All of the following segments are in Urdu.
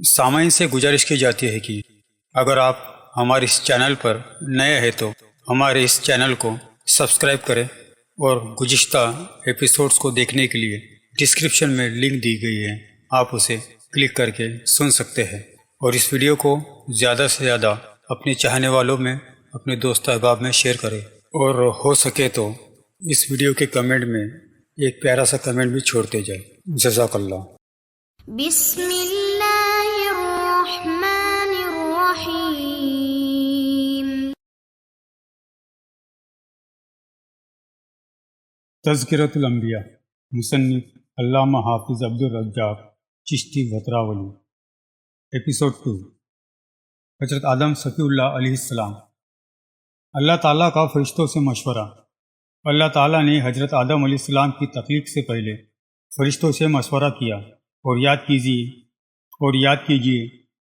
سامعین سے گزارش کی جاتی ہے کہ اگر آپ ہمارے اس چینل پر نئے ہیں تو ہمارے اس چینل کو سبسکرائب کریں اور گزشتہ ایپیسوڈز کو دیکھنے کے لیے ڈسکرپشن میں لنک دی گئی ہے، آپ اسے کلک کر کے سن سکتے ہیں، اور اس ویڈیو کو زیادہ سے زیادہ اپنے چاہنے والوں میں، اپنے دوست احباب میں شیئر کریں، اور ہو سکے تو اس ویڈیو کے کمنٹ میں ایک پیارا سا کمنٹ بھی چھوڑتے جائیں۔ جزاک اللہ۔ بسم اللہ الرحمن الرحیم۔ تذکرۃ الانبیاء، مصنف علامہ حافظ عبدالرزاق چشتی بھتراولی۔ ایپیسوڈ 2، حضرت آدم صفی اللہ علیہ السلام۔ اللہ تعالیٰ کا فرشتوں سے مشورہ۔ اللہ تعالیٰ نے حضرت آدم علیہ السلام کی تخلیق سے پہلے فرشتوں سے مشورہ کیا، اور یاد کیجیے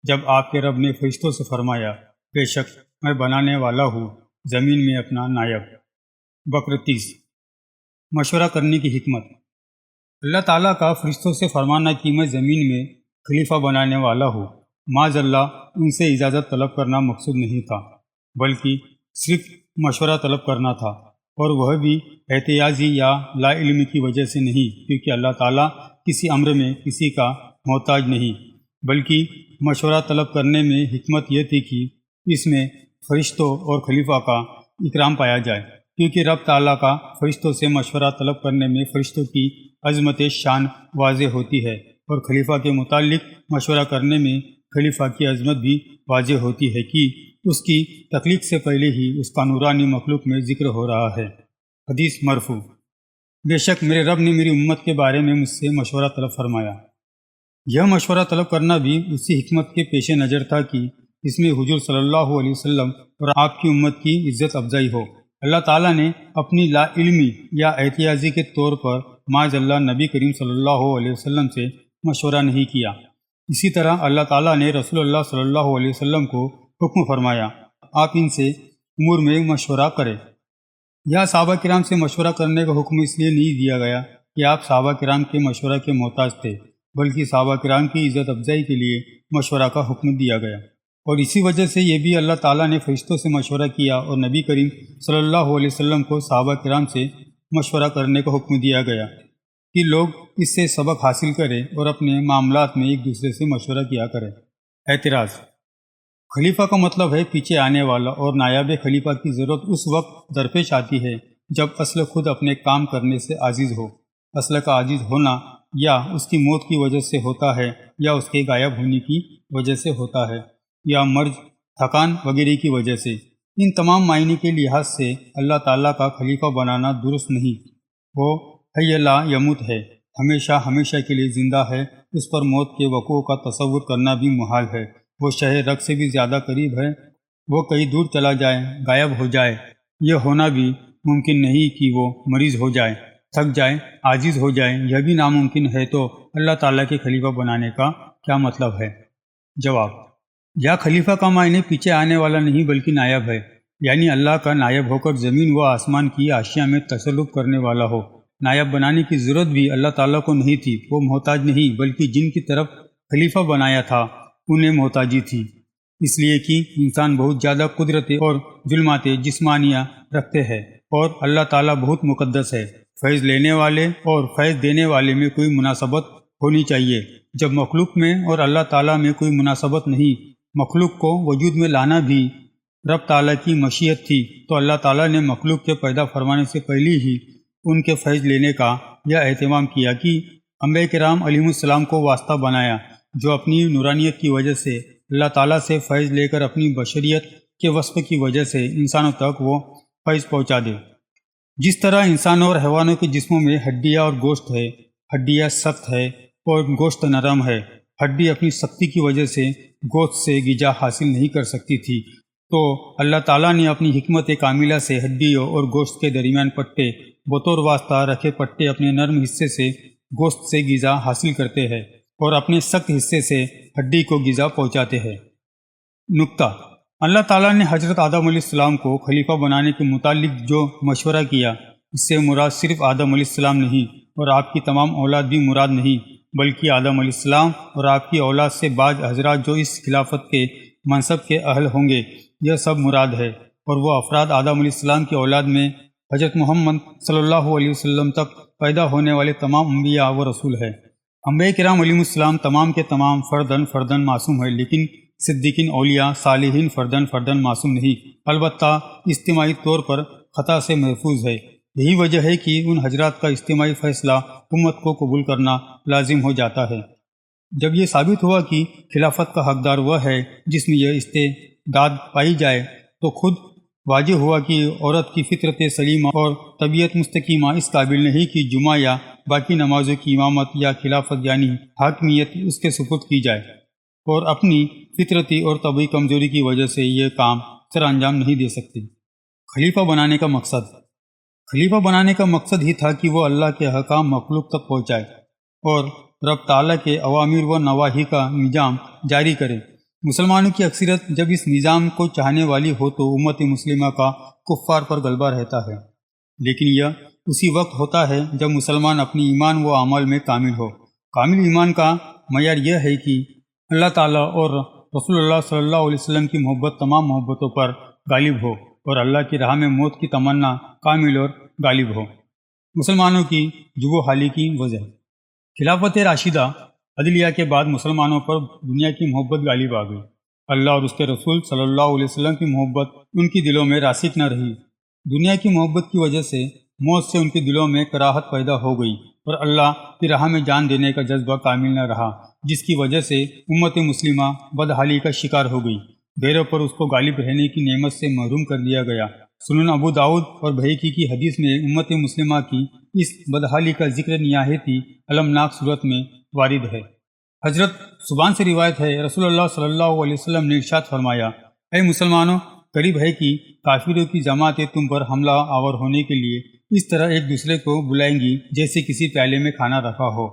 جب آپ کے رب نے فرشتوں سے فرمایا، بے شک میں بنانے والا ہوں زمین میں اپنا نائب۔ بقرہ 30۔ مشورہ کرنے کی حکمت۔ اللہ تعالیٰ کا فرشتوں سے فرمانا کہ میں زمین میں خلیفہ بنانے والا ہوں، معاذ اللہ ان سے اجازت طلب کرنا مقصود نہیں تھا، بلکہ صرف مشورہ طلب کرنا تھا، اور وہ بھی احتیاطی یا لا علمی کی وجہ سے نہیں، کیونکہ اللہ تعالیٰ کسی امر میں کسی کا محتاج نہیں، بلکہ مشورہ طلب کرنے میں حکمت یہ تھی کہ اس میں فرشتوں اور خلیفہ کا اکرام پایا جائے، کیونکہ رب تعالیٰ کا فرشتوں سے مشورہ طلب کرنے میں فرشتوں کی عظمت شان واضح ہوتی ہے، اور خلیفہ کے متعلق مشورہ کرنے میں خلیفہ کی عظمت بھی واضح ہوتی ہے کہ اس کی تخلیق سے پہلے ہی اس کا نورانی مخلوق میں ذکر ہو رہا ہے۔ حدیث مرفوع۔ بے شک میرے رب نے میری امت کے بارے میں مجھ سے مشورہ طلب فرمایا۔ یہ مشورہ طلب کرنا بھی اسی حکمت کے پیش نظر تھا کہ اس میں حضور صلی اللہ علیہ وسلم اور آپ کی امت کی عزت افزائی ہو۔ اللہ تعالیٰ نے اپنی لا علمی یا احتیاطی کے طور پر معاذ اللہ نبی کریم صلی اللہ علیہ وسلم سے مشورہ نہیں کیا۔ اسی طرح اللہ تعالیٰ نے رسول اللہ صلی اللہ علیہ وسلم کو حکم فرمایا، آپ ان سے امور میں مشورہ کریں۔ یہاں صحابہ کرام سے مشورہ کرنے کا حکم اس لیے نہیں دیا گیا کہ آپ صحابہ کرام کے مشورہ کے محتاج تھے، بلکہ صحابہ کرام کی عزت افزائی کے لیے مشورہ کا حکم دیا گیا، اور اسی وجہ سے یہ بھی اللہ تعالیٰ نے فرشتوں سے مشورہ کیا، اور نبی کریم صلی اللہ علیہ وسلم کو صحابہ کرام سے مشورہ کرنے کا حکم دیا گیا کہ لوگ اس سے سبق حاصل کریں اور اپنے معاملات میں ایک دوسرے سے مشورہ کیا کریں۔ اعتراض۔ خلیفہ کا مطلب ہے پیچھے آنے والا، اور نائب خلیفہ کی ضرورت اس وقت درپیش آتی ہے جب اصل خود اپنے کام کرنے سے عاجز ہو۔ اصل کا عاجز ہونا یا اس کی موت کی وجہ سے ہوتا ہے، یا اس کے غائب ہونے کی وجہ سے ہوتا ہے، یا مرض، تھکان وغیرہ کی وجہ سے۔ ان تمام معنی کے لحاظ سے اللہ تعالیٰ کا خلیفہ بنانا درست نہیں۔ وہ حی لا یموت ہے، ہمیشہ کے لیے زندہ ہے، اس پر موت کے وقوع کا تصور کرنا بھی محال ہے۔ وہ شہ رگ سے بھی زیادہ قریب ہے، وہ کہیں دور چلا جائے، غائب ہو جائے۔ یہ ہونا بھی ممکن نہیں کہ وہ مریض ہو جائے، تھک جائے، عاجز ہو جائے، یہ بھی ناممکن ہے، تو اللہ تعالیٰ کے خلیفہ بنانے کا کیا مطلب ہے؟ جواب۔ یا خلیفہ کا معنی پیچھے آنے والا نہیں بلکہ نائب ہے، یعنی اللہ کا نائب ہو کر زمین و آسمان کی اشیاء میں تصرف کرنے والا ہو۔ نائب بنانے کی ضرورت بھی اللہ تعالیٰ کو نہیں تھی، وہ محتاج نہیں، بلکہ جن کی طرف خلیفہ بنایا تھا انہیں محتاجی تھی، اس لیے کہ انسان بہت زیادہ قدرتیں اور ظلمات جسمانیہ رکھتے ہیں، اور اللہ تعالیٰ بہت مقدس ہے۔ فیض لینے والے اور فیض دینے والے میں کوئی مناسبت ہونی چاہیے۔ جب مخلوق میں اور اللہ تعالیٰ میں کوئی مناسبت نہیں، مخلوق کو وجود میں لانا بھی رب تعالیٰ کی مشیت تھی، تو اللہ تعالیٰ نے مخلوق کے پیدا فرمانے سے پہلے ہی ان کے فیض لینے کا یہ اہتمام کیا کہ انبیاء کرام علیہ السلام کو واسطہ بنایا، جو اپنی نورانیت کی وجہ سے اللہ تعالیٰ سے فیض لے کر اپنی بشریت کے وصف کی وجہ سے انسانوں تک وہ فیض پہنچا دے۔ جس طرح انسانوں اور حیوانوں کے جسموں میں ہڈیاں اور گوشت ہے، ہڈیاں سخت ہے اور گوشت نرم ہے۔ ہڈی اپنی سختی کی وجہ سے گوشت سے غذا حاصل نہیں کر سکتی تھی، تو اللہ تعالیٰ نے اپنی حکمت کاملہ سے ہڈیوں اور گوشت کے درمیان پٹے بطور واسطہ رکھے۔ پٹے اپنے نرم حصے سے گوشت سے غذا حاصل کرتے ہیں، اور اپنے سخت حصے سے ہڈی کو غذا پہنچاتے ہیں۔ نکتہ: اللہ تعالیٰ نے حضرت آدم علیہ السلام کو خلیفہ بنانے کے متعلق جو مشورہ کیا، اس سے مراد صرف آدم علیہ السلام نہیں، اور آپ کی تمام اولاد بھی مراد نہیں، بلکہ آدم علیہ السلام اور آپ کی اولاد سے بعض حضرات جو اس خلافت کے منصب کے اہل ہوں گے، یہ سب مراد ہے، اور وہ افراد آدم علیہ السلام کی اولاد میں حضرت محمد صلی اللہ علیہ وسلم تک پیدا ہونے والے تمام انبیاء و رسول ہیں۔ انبیاء کرام علیہ السلام تمام کے تمام فرداً معصوم ہیں، لیکن صدیقین، اولیاء، صالحین فرداً معصوم نہیں، البتہ اجتماعی طور پر خطا سے محفوظ ہے۔ یہی وجہ ہے کہ ان حضرات کا اجتماعی فیصلہ امت کو قبول کرنا لازم ہو جاتا ہے۔ جب یہ ثابت ہوا کہ خلافت کا حقدار وہ ہے جس میں یہ استعداد پائی جائے، تو خود واضح ہوا کہ عورت کی فطرت سلیمہ اور طبیعت مستقیمہ اس قابل نہیں کہ جمعہ یا باقی نمازوں کی امامت یا خلافت یعنی حاکمیت اس کے سپرد کی جائے، اور اپنی فطرتی اور طبعی کمزوری کی وجہ سے یہ کام سر انجام نہیں دے سکتی۔ خلیفہ بنانے کا مقصد ہی تھا کہ وہ اللہ کے احکام مخلوق تک پہنچائے اور رب تعالیٰ کے اوامر و نواہی کا نظام جاری کرے۔ مسلمانوں کی اکثریت جب اس نظام کو چاہنے والی ہو تو امت مسلمہ کا کفار پر غلبہ رہتا ہے، لیکن یہ اسی وقت ہوتا ہے جب مسلمان اپنی ایمان و عمل میں کامل ہو۔ کامل ایمان کا معیار یہ ہے کہ اللہ تعالیٰ اور رسول اللہ صلی اللہ علیہ وسلم کی محبت تمام محبتوں پر غالب ہو، اور اللہ کی راہ میں موت کی تمنا کامل اور غالب ہو۔ مسلمانوں کی جگ و حالی کی وجہ: خلافت راشدہ عدلیہ کے بعد مسلمانوں پر دنیا کی محبت غالب آ گئی۔ اللہ اور اس کے رسول صلی اللہ علیہ وسلم کی محبت ان کی دلوں میں راسخ نہ رہی۔ دنیا کی محبت کی وجہ سے موت سے ان کے دلوں میں کراہت پیدا ہو گئی، اور اللہ کی راہ میں جان دینے کا جذبہ کامل نہ رہا، جس کی وجہ سے امت مسلمہ بدحالی کا شکار ہو گئی، غیروں پر اس کو غالب رہنے کی نعمت سے محروم کر دیا گیا۔ سنن ابو داؤد اور بہقی کی حدیث میں امت مسلمہ کی اس بدحالی کا ذکر نہایتی المناک صورت میں وارد ہے۔ حضرت ثوبان سے روایت ہے، رسول اللہ صلی اللہ علیہ وسلم نے ارشاد فرمایا، اے مسلمانوں، قریب ہے کہ کافروں کی جماعتیں تم پر حملہ آور ہونے کے لیے اس طرح ایک دوسرے کو بلائیں گی جیسے کسی پیالے میں کھانا رکھا ہو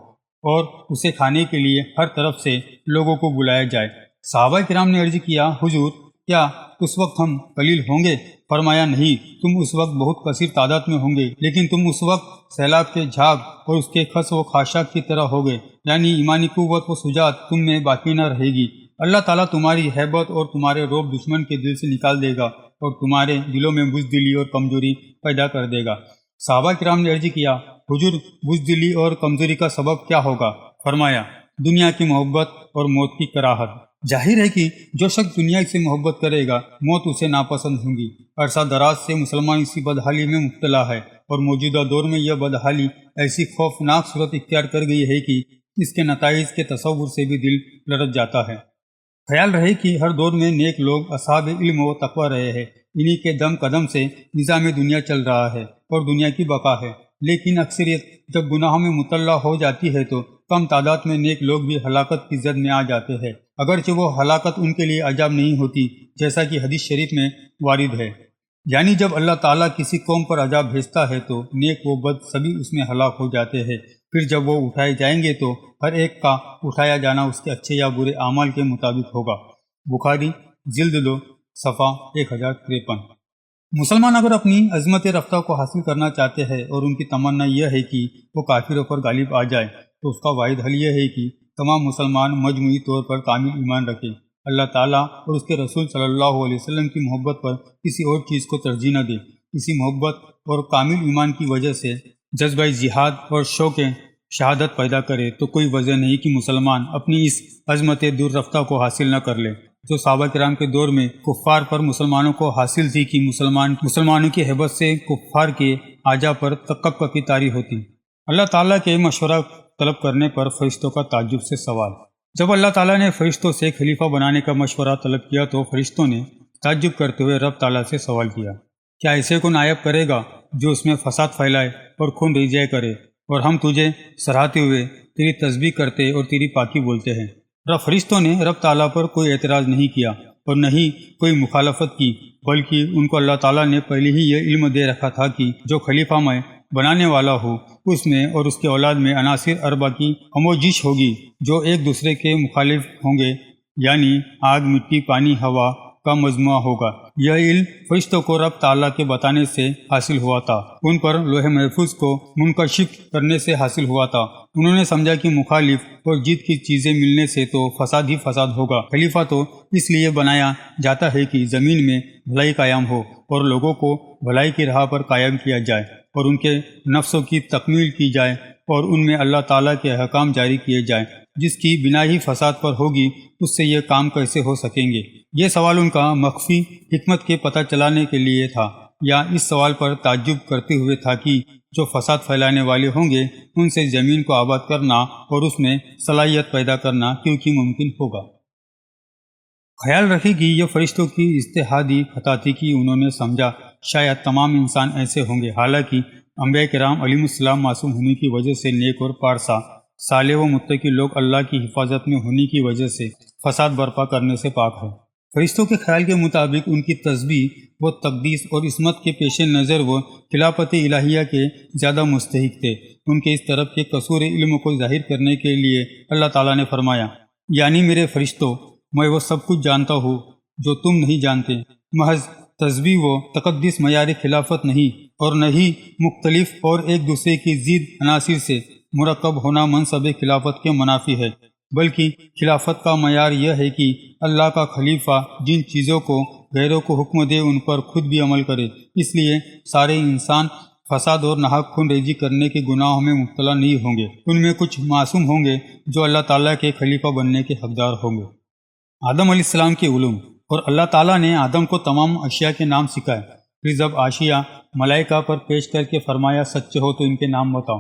اور اسے کھانے کے لیے ہر طرف سے لوگوں کو بلایا جائے۔ صحابہ کرام نے عرض کیا، حضور، کیا اس وقت ہم قلیل ہوں گے؟ فرمایا، نہیں، تم اس وقت بہت کثیر تعداد میں ہوں گے، لیکن تم اس وقت سیلاب کے جھاگ اور اس کے خس و خاشاک کی طرح ہوگے، یعنی ایمانی قوت و شجاعت تم میں باقی نہ رہے گی۔ اللہ تعالیٰ تمہاری ہیبت اور تمہارے رعب دشمن کے دل سے نکال دے گا اور تمہارے دلوں میں بزدلی اور کمزوری پیدا کر دے گا۔ صحابہ کرام نے عرض کیا، حضور، بزدلی اور کمزوری کا سبب کیا ہوگا؟ فرمایا، دنیا کی محبت اور موت کی کراہت۔ ظاہر ہے کہ جو شخص دنیا سے محبت کرے گا، موت اسے ناپسند ہوں گی۔ عرصہ دراز سے مسلمان اسی بدحالی میں مبتلا ہے، اور موجودہ دور میں یہ بدحالی ایسی خوفناک صورت اختیار کر گئی ہے کہ اس کے نتائج کے تصور سے بھی دل لرز جاتا ہے۔ خیال رہے کہ ہر دور میں نیک لوگ اصحاب علم و تقوی رہے ہیں، انہی کے دم قدم سے نظام دنیا چل رہا ہے اور دنیا کی بقا ہے، لیکن اکثریت جب گناہوں میں مطلع ہو جاتی ہے تو کم تعداد میں نیک لوگ بھی ہلاکت کی زد میں آ جاتے ہیں، اگرچہ وہ ہلاکت ان کے لیے عجاب نہیں ہوتی، جیسا کہ حدیث شریف میں وارد ہے۔ یعنی جب اللہ تعالیٰ کسی قوم پر عذاب بھیجتا ہے تو نیک و بد سبھی اس میں ہلاک ہو جاتے ہیں، پھر جب وہ اٹھائے جائیں گے تو ہر ایک کا اٹھایا جانا اس کے اچھے یا برے اعمال کے مطابق ہوگا۔ بخاری جلد 2 صفحہ 1053۔ مسلمان اگر اپنی عظمت رفتہ کو حاصل کرنا چاہتے ہیں اور ان کی تمنا یہ ہے کہ وہ کافروں پر غالب آ جائے، تو اس کا واحد حل یہ ہے کہ تمام مسلمان مجموعی طور پر کامل ایمان رکھیں، اللہ تعالیٰ اور اس کے رسول صلی اللہ علیہ وسلم کی محبت پر کسی اور چیز کو ترجیح نہ دے۔ اسی محبت اور کامل ایمان کی وجہ سے جذبہ جہاد اور شوق شہادت پیدا کرے تو کوئی وجہ نہیں کہ مسلمان اپنی اس عظمت دور رفتہ کو حاصل نہ کر لے جو صحابہ کرام کے دور میں کفار پر مسلمانوں کو حاصل تھی کہ مسلمانوں کی ہیبت سے کفار کے آجا پر تکبر کی طاری ہوتی۔ اللہ تعالیٰ کے مشورہ طلب کرنے پر فرشتوں کا تعجب سے سوال۔ جب اللہ تعالیٰ نے فرشتوں سے خلیفہ بنانے کا مشورہ طلب کیا تو فرشتوں نے تعجب کرتے ہوئے رب تعالیٰ سے سوال کیا، کیا ایسے کو نائب کرے گا جو اس میں فساد پھیلائے اور خون ریزہ کرے، اور ہم تجھے سراہتے ہوئے تیری تسبیح کرتے اور تیری پاکی بولتے ہیں۔ فرشتوں نے رب تعالیٰ پر کوئی اعتراض نہیں کیا اور نہ ہی کوئی مخالفت کی، بلکہ ان کو اللہ تعالیٰ نے پہلے ہی یہ علم دے رکھا تھا کہ جو خلیفہ میں بنانے والا ہو اس میں اور اس کے اولاد میں عناصر اربع کی ہموجش ہوگی جو ایک دوسرے کے مخالف ہوں گے، یعنی آگ، مٹی، پانی، ہوا کا مجموعہ ہوگا۔ یہ علم فرشتوں کو رب تعالیٰ کے بتانے سے حاصل ہوا تھا، ان پر لوح محفوظ کو منکشف کرنے سے حاصل ہوا تھا، انہوں نے سمجھا کہ مخالف اور جیت کی چیزیں ملنے سے تو فساد ہی فساد ہوگا۔ خلیفہ تو اس لیے بنایا جاتا ہے کہ زمین میں بھلائی قائم ہو اور لوگوں کو بھلائی کی راہ پر قائم کیا جائے اور ان کے نفسوں کی تکمیل کی جائے اور ان میں اللہ تعالیٰ کے احکام جاری کیے جائیں۔ جس کی بنا ہی فساد پر ہوگی اس سے یہ کام کیسے ہو سکیں گے؟ یہ سوال ان کا مخفی حکمت کے پتہ چلانے کے لیے تھا، یا اس سوال پر تعجب کرتے ہوئے تھا کہ جو فساد پھیلانے والے ہوں گے ان سے زمین کو آباد کرنا اور اس میں صلاحیت پیدا کرنا کیونکہ ممکن ہوگا۔ خیال رکھے کہ یہ فرشتوں کی اجتہادی خطا تھی کہ انہوں نے سمجھا شاید تمام انسان ایسے ہوں گے، حالانکہ انبیاء کرام علیہ السلام معصوم ہونے کی وجہ سے نیک اور پارسا صالح و متقی لوگ اللہ کی حفاظت میں ہونے کی وجہ سے فساد برپا کرنے سے پاک ہے۔ فرشتوں کے خیال کے مطابق ان کی تسبیح و تقدیس اور عصمت کے پیش نظر وہ خلافت الہیہ کے زیادہ مستحق تھے۔ ان کے اس طرف کے قصور علم کو ظاہر کرنے کے لیے اللہ تعالیٰ نے فرمایا، یعنی میرے فرشتوں، میں وہ سب کچھ جانتا ہوں جو تم نہیں جانتے۔ محض تسبیح و تقدس معیار خلافت نہیں اور نہ ہی مختلف اور ایک دوسرے کی ضد عناصر سے مرکب ہونا منصب خلافت کے منافی ہے، بلکہ خلافت کا معیار یہ ہے کہ اللہ کا خلیفہ جن چیزوں کو غیروں کو حکم دے ان پر خود بھی عمل کرے۔ اس لیے سارے انسان فساد اور ناحق خون ریزی کرنے کے گناہوں میں مبتلا نہیں ہوں گے۔ ان میں کچھ معصوم ہوں گے جو اللہ تعالیٰ کے خلیفہ بننے کے حقدار ہوں گے۔ آدم علیہ السلام کے علوم، اور اللہ تعالیٰ نے آدم کو تمام اشیاء کے نام سکھائے۔ پھر جب اشیاء ملائکہ پر پیش کر کے فرمایا سچے ہو تو ان کے نام بتاؤ۔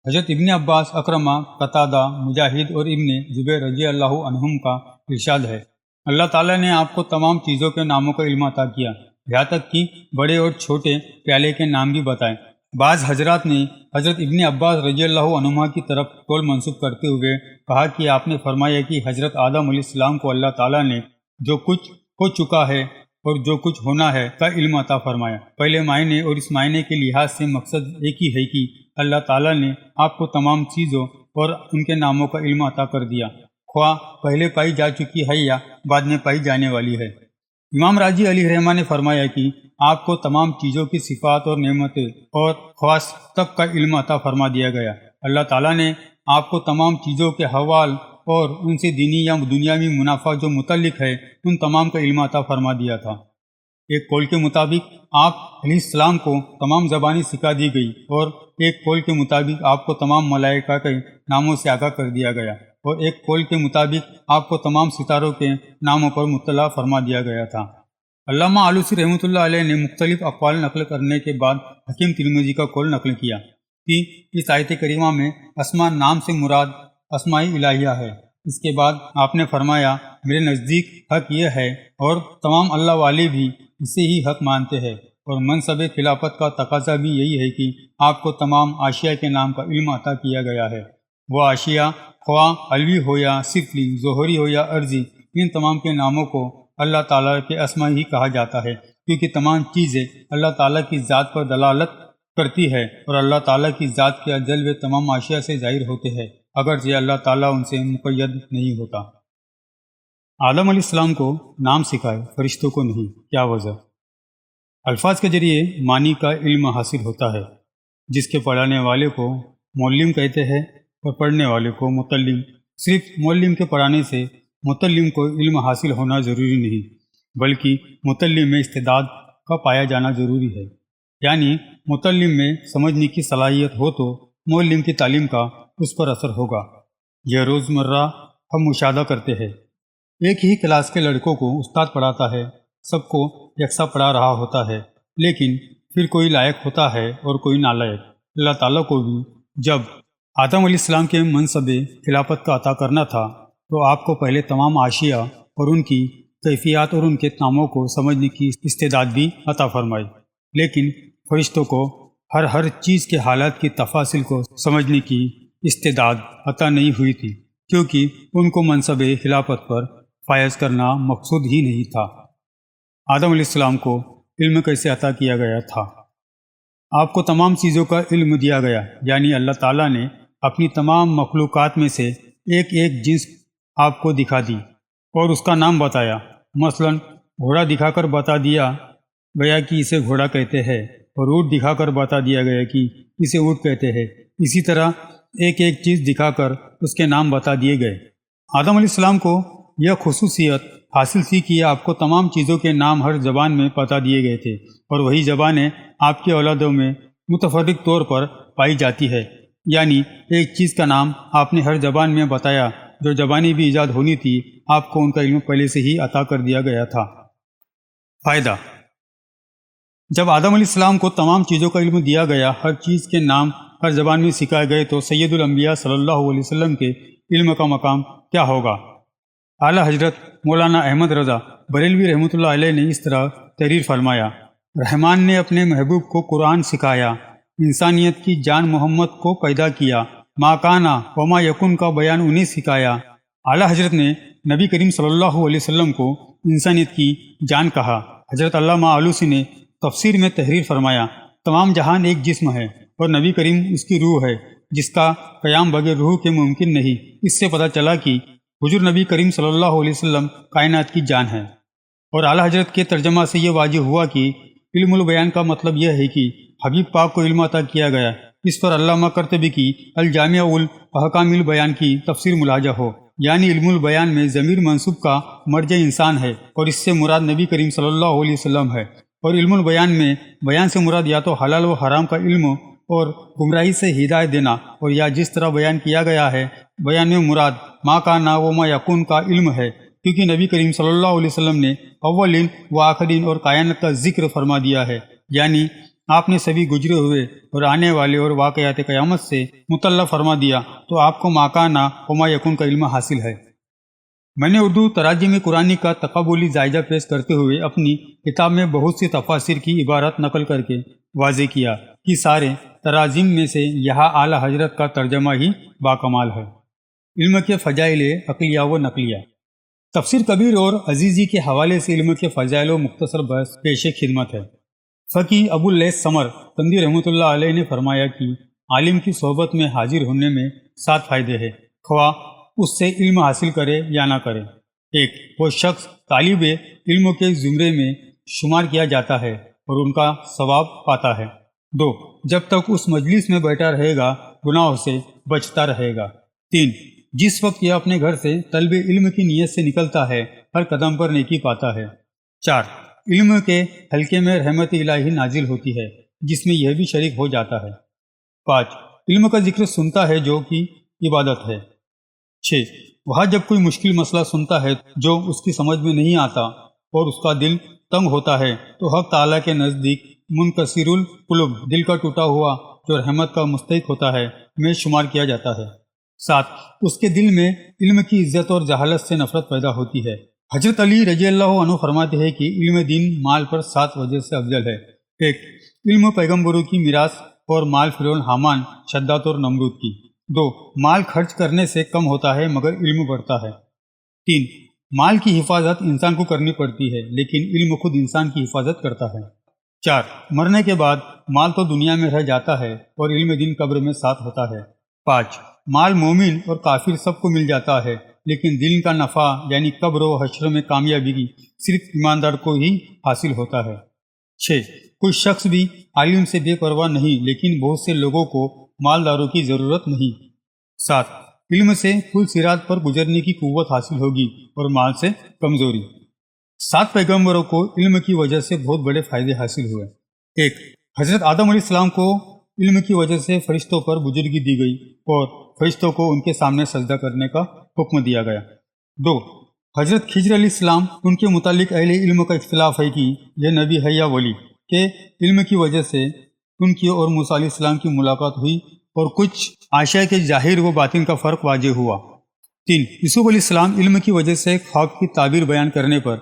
حضرت ابن عباس، اکرمہ، قتادہ، مجاہد اور ابن زبیر رضی اللہ عنہم کا ارشاد ہے، اللہ تعالیٰ نے آپ کو تمام چیزوں کے ناموں کا علم عطا کیا، یہاں تک کہ بڑے اور چھوٹے پیالے کے نام بھی بتائے۔ بعض حضرات نے حضرت ابن عباس رضی اللہ عنہما کی طرف قول منسوب کرتے ہوئے کہا کہ آپ نے فرمایا کہ حضرت آدم علیہ السلام کو اللہ تعالیٰ نے جو کچھ ہو چکا ہے اور جو کچھ ہونا ہے کا علم عطا فرمایا۔ پہلے معنی اور اس معنی کے لحاظ سے مقصد ایک ہی ہے کہ اللہ تعالیٰ نے آپ کو تمام چیزوں اور ان کے ناموں کا علم عطا کر دیا، خواہ پہلے پائی جا چکی ہے یا بعد میں پائی جانے والی ہے۔ امام راضی علیہ رحمہ نے فرمایا کہ آپ کو تمام چیزوں کی صفات اور نعمتیں اور خواص تک کا علم عطا فرما دیا گیا۔ اللہ تعالیٰ نے آپ کو تمام چیزوں کے حوال اور ان سے دینی یا دنیاوی منافع جو متعلق ہے ان تمام کا علم عطا فرما دیا تھا۔ ایک قول کے مطابق آپ علیہ السلام کو تمام زبانیں سکھا دی گئی، اور ایک قول کے مطابق آپ کو تمام ملائکہ کے ناموں سے آگاہ کر دیا گیا، اور ایک قول کے مطابق آپ کو تمام ستاروں کے ناموں پر مطلع فرما دیا گیا تھا۔ علامہ آلوسی رحمۃ اللہ علیہ نے مختلف اقوال نقل کرنے کے بعد حکیم ترمذی کا قول نقل کیا کہ اس آیت کریمہ میں اسماء نام سے مراد اسماء الہیہ ہے۔ اس کے بعد آپ نے فرمایا، میرے نزدیک حق یہ ہے اور تمام اللہ والے بھی اسے ہی حق مانتے ہیں، اور منصب خلافت کا تقاضا بھی یہی ہے کہ آپ کو تمام اشیاء کے نام کا علم عطا کیا گیا ہے۔ وہ اشیاء خواہ علوی ہو یا سفلی، ظہری ہو یا عرضی، ان تمام کے ناموں کو اللہ تعالیٰ کے اسماء ہی کہا جاتا ہے، کیونکہ تمام چیزیں اللہ تعالیٰ کی ذات پر دلالت کرتی ہے اور اللہ تعالیٰ کی ذات کے جلوے تمام اشیاء سے ظاہر ہوتے ہیں، اگرچہ اللہ تعالیٰ ان سے مقید نہیں ہوتا۔ آدم علیہ السلام کو نام سکھائے، فرشتوں کو نہیں، کیا وجہ؟ الفاظ کے ذریعے معنی کا علم حاصل ہوتا ہے، جس کے پڑھانے والے کو معلم کہتے ہیں اور پڑھنے والے کو متعلم۔ صرف معلم کے پڑھانے سے متعلم کو علم حاصل ہونا ضروری نہیں، بلکہ متعلم میں استعداد کا پایا جانا ضروری ہے، یعنی متعلم میں سمجھنے کی صلاحیت ہو تو معلم کی تعلیم کا اس پر اثر ہوگا۔ یہ روزمرہ ہم مشاہدہ کرتے ہیں، ایک ہی کلاس کے لڑکوں کو استاد پڑھاتا ہے، سب کو یکساں پڑھا رہا ہوتا ہے، لیکن پھر کوئی لائق ہوتا ہے اور کوئی نالائق۔ اللہ تعالیٰ کو بھی جب آدم علیہ السلام کے منصب خلافت کا عطا کرنا تھا تو آپ کو پہلے تمام اشیاء اور ان کی کیفیات اور ان کے ناموں کو سمجھنے کی استعداد بھی عطا فرمائی، لیکن فرشتوں کو ہر چیز کے حالات کی تفاصیل کو سمجھنے کی استعداد عطا نہیں ہوئی تھی، کیونکہ ان کو منصب خلافت پر فائز کرنا مقصود ہی نہیں تھا۔ آدم علیہ السلام کو علم کیسے عطا کیا گیا تھا؟ آپ کو تمام چیزوں کا علم دیا گیا، یعنی اللہ تعالیٰ نے اپنی تمام مخلوقات میں سے ایک ایک جنس آپ کو دکھا دی اور اس کا نام بتایا۔ مثلا گھوڑا دکھا کر بتا دیا گیا کہ اسے گھوڑا کہتے ہیں، اور اونٹ دکھا کر بتا دیا گیا کہ اسے اونٹ کہتے ہیں۔ اسی طرح ایک ایک چیز دکھا کر اس کے نام بتا دیے گئے۔ آدم علیہ السلام کو یہ خصوصیت حاصل تھی کہ آپ کو تمام چیزوں کے نام ہر زبان میں بتا دیے گئے تھے، اور وہی زبانیں آپ کی اولادوں میں متفرق طور پر پائی جاتی ہے، یعنی ایک چیز کا نام آپ نے ہر زبان میں بتایا۔ جو زبانیں بھی ایجاد ہونی تھی آپ کو ان کا علم پہلے سے ہی عطا کر دیا گیا تھا۔ فائدہ: جب آدم علیہ السلام کو تمام چیزوں کا علم دیا گیا، ہر چیز کے نام ہر زبان میں سکھائے گئے، تو سید الانبیاء صلی اللہ علیہ وسلم کے علم کا مقام کیا ہوگا؟ اعلیٰ حضرت مولانا احمد رضا بریلوی رحمۃ اللہ علیہ نے اس طرح تحریر فرمایا: رحمان نے اپنے محبوب کو قرآن سکھایا، انسانیت کی جان محمد کو پیدا کیا، ما کانا وما یکن کا بیان انہیں سکھایا۔ اعلیٰ حضرت نے نبی کریم صلی اللہ علیہ وسلم کو انسانیت کی جان کہا۔ حضرت علامہ آلوسی نے تفسیر میں تحریر فرمایا: تمام جہان ایک جسم ہے اور نبی کریم اس کی روح ہے، جس کا قیام بغیر روح کے ممکن نہیں۔ اس سے پتہ چلا کہ حضور نبی کریم صلی اللہ علیہ وسلم کائنات کی جان ہے۔ اور اعلیٰ حضرت کے ترجمہ سے یہ واضح ہوا کہ علم البیان کا مطلب یہ ہے کہ حبیب پاک کو علم عطا کیا گیا۔ اس پر علامہ قرطبی کی الجامع الاحکام البیان کی تفسیر ملاحظہ ہو، یعنی علم البیان میں ضمیر منصوب کا مرجع انسان ہے، اور اس سے مراد نبی کریم صلی اللہ علیہ وسلم ہے۔ اور علم البیان میں بیان سے مراد یا تو حلال و حرام کا علم اور گمراہی سے ہدایت دینا، اور یا جس طرح بیان کیا گیا ہے بیان میں مراد ما کانا و ما یکون کا علم ہے، کیونکہ نبی کریم صلی اللہ علیہ وسلم نے اولین و آخرین اور کائنات کا ذکر فرما دیا ہے، یعنی آپ نے سبھی گزرے ہوئے اور آنے والے اور واقعات قیامت سے مطلع فرما دیا، تو آپ کو ما کانا و ما یکون کا علم حاصل ہے۔ میں نے اردو تراجم قرآنی کا تقابلی جائزہ پیش کرتے ہوئے اپنی کتاب میں بہت سی تفاسیر کی عبارت نقل کر کے واضح کیا کہ سارے تراجم میں سے یہاں اعلیٰ حضرت کا ترجمہ ہی باکمال ہے۔ علم کے فضائل عقلیہ و نقلیہ۔ تفسیر کبیر اور عزیزی کے حوالے سے علم کے فضائل و مختصر بحث پیش خدمت ہے۔ فقی ابو اللیث سمر قندی رحمۃ اللہ علیہ نے فرمایا کہ عالم کی صحبت میں حاضر ہونے میں 7 فائدے ہیں، خواہ اس سے علم حاصل کرے یا نہ کرے۔ 1. وہ شخص طالب علم کے زمرے میں شمار کیا جاتا ہے اور ان کا ثواب پاتا ہے۔ 2. جب تک اس مجلس میں بیٹھا رہے گا گناہوں سے بچتا رہے گا۔ 3. جس وقت یہ اپنے گھر سے طلب علم کی نیت سے نکلتا ہے ہر قدم پر نیکی پاتا ہے۔ 4. علم کے حلقے میں رحمت الہی نازل ہوتی ہے، جس میں یہ بھی شریک ہو جاتا ہے۔ 5. علم کا ذکر سنتا ہے جو کہ عبادت ہے۔ 6. وہاں جب کوئی مشکل مسئلہ سنتا ہے جو اس کی سمجھ میں نہیں آتا اور اس کا دل تنگ ہوتا ہے، تو حق تعالیٰ کے نزدیک منکسر القلوب، دل کا ٹوٹا ہوا جو رحمت کا مستحق ہوتا ہے، میں شمار کیا جاتا ہے۔ 7. اس کے دل میں علم کی عزت اور جہالت سے نفرت پیدا ہوتی ہے۔ حضرت علی رضی اللہ عنہ فرماتے ہیں کہ علم دین مال پر 7 وجہ سے افضل ہے۔ 1. علم پیغمبروں کی میراث اور مال فرعون، حامان، شداد اور نمرود کی۔ 2. مال خرچ کرنے سے کم ہوتا ہے مگر علم بڑھتا ہے۔ 3. مال کی حفاظت انسان کو کرنی پڑتی ہے لیکن علم خود انسان کی حفاظت کرتا ہے۔ 4. مرنے کے بعد مال تو دنیا میں رہ جاتا ہے اور علم دین قبر میں ساتھ ہوتا ہے۔ 5. مال مومن اور کافر سب کو مل جاتا ہے لیکن دین کا نفع یعنی قبر و حشر میں کامیابی صرف ایماندار کو ہی حاصل ہوتا ہے۔ 6. کوئی شخص بھی عالم سے بے پرواہ نہیں لیکن بہت سے لوگوں کو مالداروں کی ضرورت نہیں۔ 7. علم سے پل صراط پر گزرنے کی قوت حاصل ہوگی اور مال سے کمزوری۔ 7 پیغمبروں کو علم کی وجہ سے بہت بڑے فائدے حاصل ہوئے۔ 1. حضرت آدم علیہ السلام کو علم کی وجہ سے فرشتوں پر بزرگی دی گئی اور فرشتوں کو ان کے سامنے سجدہ کرنے کا حکم دیا گیا۔ 2. حضرت خضر علیہ السلام، ان کے متعلق اہل علم کا اختلاف ہے کہ یہ نبی ہے یا ولی، کہ علم کی وجہ سے ان کی اور موسیٰ علیہ السلام کی ملاقات ہوئی اور کچھ اشیاء کے ظاہر و باطن کا فرق واضح ہوا۔ 3. یوسف علیہ السلام علم کی وجہ سے خواب کی تعبیر بیان کرنے پر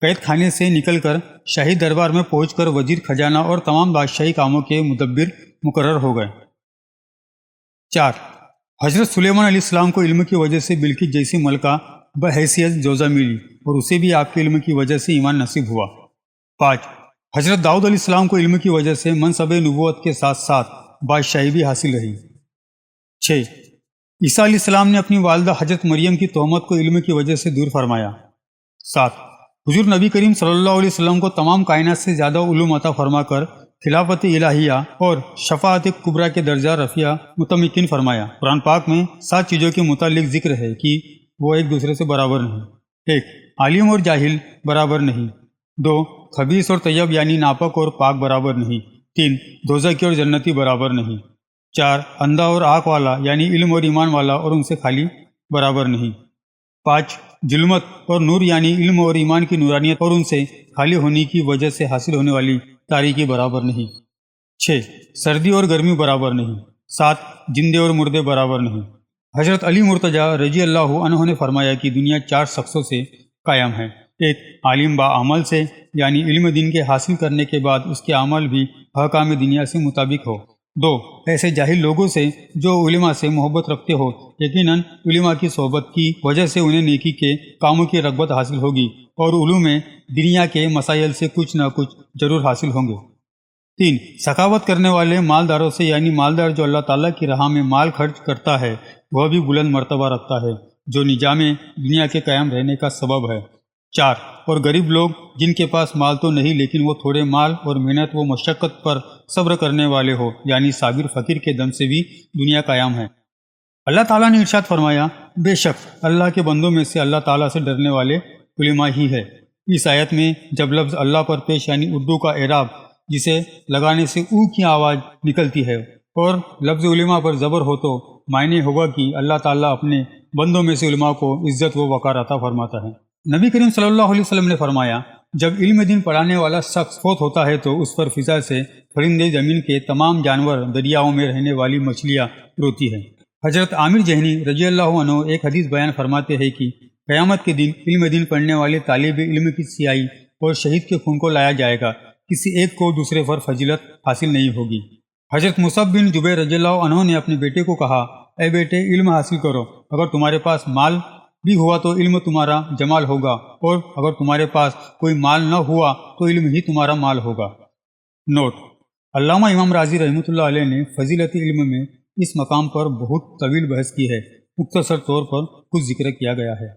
قید خانے سے نکل کر شاہی دربار میں پہنچ کر وزیر خزانہ اور تمام بادشاہی کاموں کے مدبر مقرر ہو گئے۔ 4. حضرت سلیمان علیہ السلام کو علم کی وجہ سے بلقیس جیسی ملکہ بحیثیت جوزہ ملی اور اسے بھی آپ کے علم کی وجہ سے ایمان نصیب ہوا۔ 5. حضرت داؤد علیہ السلام کو علم کی وجہ سے منصب نبوت کے ساتھ ساتھ بادشاہی بھی حاصل رہی۔ 6. عیسیٰ علیہ السلام نے اپنی والدہ حضرت مریم کی تہمت کو علم کی وجہ سے دور فرمایا۔ 7. حضور نبی کریم صلی اللہ علیہ وسلم کو تمام کائنات سے زیادہ علوم عطا فرما کر خلافت الہیہ اور شفاعت کبریٰ کے درجہ رفیع متمکن فرمایا۔ قرآن پاک میں 7 چیزوں کے متعلق ذکر ہے کہ وہ ایک دوسرے سے برابر نہیں۔ 1 عالم اور جاہل برابر نہیں۔ 2 خبیث اور طیب یعنی ناپاک اور پاک برابر نہیں۔ 3 دوزخی اور جنتی برابر نہیں۔ 4 اندھا اور آنکھ والا یعنی علم اور ایمان والا اور ان سے خالی برابر نہیں۔ 5 ظلمت اور نور یعنی علم اور ایمان کی نورانیت اور ان سے خالی ہونے کی وجہ سے حاصل ہونے والی تاریکی برابر نہیں۔ 6 سردی اور گرمی برابر نہیں۔ 7 زندے اور مردے برابر نہیں۔ حضرت علی مرتضیٰ رضی اللہ عنہ نے فرمایا کہ دنیا 4 شخصوں سے قائم ہے۔ 1 عالم با عمل سے یعنی علم دین کے حاصل کرنے کے بعد اس کے عمل بھی احکام دنیا سے مطابق ہو۔ 2 ایسے جاہل لوگوں سے جو علماء سے محبت رکھتے ہو، یقیناً علماء کی صحبت کی وجہ سے انہیں نیکی کے کاموں کی رغبت حاصل ہوگی اور علوم دنیا کے مسائل سے کچھ نہ کچھ ضرور حاصل ہوں گے۔ 3 سخاوت کرنے والے مالداروں سے یعنی مالدار جو اللہ تعالیٰ کی راہ میں مال خرچ کرتا ہے وہ بھی بلند مرتبہ رکھتا ہے جو نظام دنیا کے قائم رہنے کا سبب ہے۔ 4 اور غریب لوگ جن کے پاس مال تو نہیں لیکن وہ تھوڑے مال اور محنت و مشقت پر صبر کرنے والے ہو یعنی صابر فقیر کے دم سے بھی دنیا قائم ہے۔ اللہ تعالیٰ نے ارشاد فرمایا، بے شک اللہ کے بندوں میں سے اللہ تعالیٰ سے ڈرنے والے علماء ہی ہے۔ اس آیت میں جب لفظ اللہ پر پیش یعنی اردو کا اعراب جسے لگانے سے او کی آواز نکلتی ہے اور لفظ علماء پر زبر ہو تو معنی ہوگا کہ اللہ تعالیٰ اپنے بندوں میں سے علماء کو عزت و وقار عطا فرماتا ہے۔ نبی کریم صلی اللہ علیہ وسلم نے فرمایا، جب علم دین پڑھانے والا شخص فوت ہوتا ہے تو اس پر فضا سے پرندے، زمین کے تمام جانور، دریاؤں میں رہنے والی مچھلیاں روتی ہیں۔ حضرت عامر جہنی رضی اللہ عنہ ایک حدیث بیان فرماتے ہیں کہ قیامت کے دن علم دین پڑھنے والے طالب علم کی سیاہی اور شہید کے خون کو لایا جائے گا، کسی ایک کو دوسرے پر فضیلت حاصل نہیں ہوگی۔ حضرت مصعب بن جبیر رضی اللہ عنہ نے اپنے بیٹے کو کہا، اے بیٹے علم حاصل کرو، اگر تمہارے پاس مال بھی ہوا تو علم تمہارا جمال ہوگا اور اگر تمہارے پاس کوئی مال نہ ہوا تو علم ہی تمہارا مال ہوگا۔ نوٹ: علامہ امام راضی رحمۃ اللہ علیہ نے فضیلت علم میں اس مقام پر بہت طویل بحث کی ہے، مختصر طور پر کچھ ذکر کیا گیا ہے۔